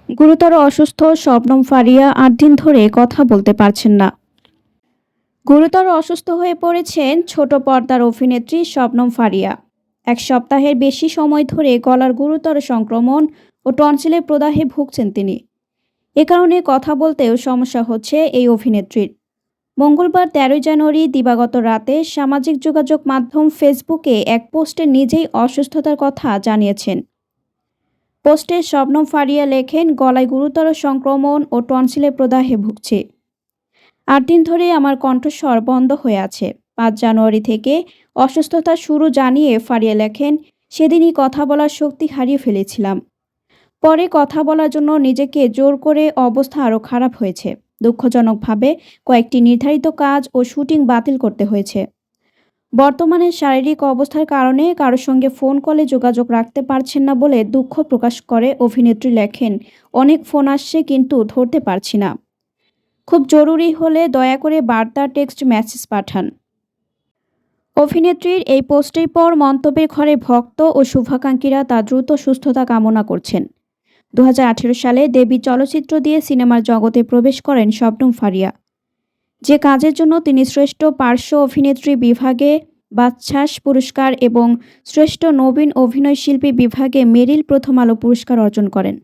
গুরুতর অসুস্থ শবনম ফারিয়া ৮ দিন ধরে কথা বলতে পারছেন না। গুরুতর অসুস্থ হয়ে পড়েছেন ছোট পর্দার অভিনেত্রী শবনম ফারিয়া। ১ সপ্তাহের বেশি সময় ধরে গলার গুরুতর সংক্রমণ ও টনসিলের প্রদাহে ভুগছেন তিনি। এ কারণে কথা বলতেও সমস্যা হচ্ছে এই অভিনেত্রীর। মঙ্গলবার ১৩ জানুয়ারি দিবাগত রাতে সামাজিক যোগাযোগ মাধ্যম ফেসবুকে এক পোস্টে নিজেই অসুস্থতার কথা জানিয়েছেন। পোস্টে শবনম ফারিয়া লেখেন, গলায় গুরুতর সংক্রমণ ও টনসিলের প্রদাহে ভুগছি। ৮ দিন ধরে আমার কণ্ঠস্বর বন্ধ হয়ে আছে। ৫ জানুয়ারি থেকে অসুস্থতা শুরু জানিয়ে ফারিয়া লেখেন, সেদিনই কথা বলার শক্তি হারিয়ে ফেলেছিলাম। পরে কথা বলার জন্য নিজেকে জোর করে অবস্থা আরও খারাপ হয়েছে। দুঃখজনকভাবে কয়েকটি নির্ধারিত কাজ ও শুটিং বাতিল করতে হয়েছে। বর্তমানে শারীরিক অবস্থার কারণে কারোর সঙ্গে ফোন কলে যোগাযোগ রাখতে পারছেন না বলে দুঃখ প্রকাশ করে অভিনেত্রী লেখেন, অনেক ফোন আসছে কিন্তু ধরতে পারছি না। খুব জরুরি হলে দয়া করে বার্তা, টেক্সট মেসেজ পাঠান। অভিনেত্রীর এই পোস্টের পর মন্তব্যের ঘরে ভক্ত ও শুভাকাঙ্ক্ষীরা তার দ্রুত সুস্থতা কামনা করছেন। ২০১৮ সালে দেবী চলচ্চিত্র দিয়ে সিনেমার জগতে প্রবেশ করেন শবনম ফারিয়া। যে কাজের জন্য তিনি শ্রেষ্ঠ পার্শ্ব অভিনেত্রী বিভাগে বাচসাস পুরস্কার এবং শ্রেষ্ঠ নবীন অভিনয়শিল্পী বিভাগে মেরিল প্রথম আলো পুরস্কার অর্জন করেন।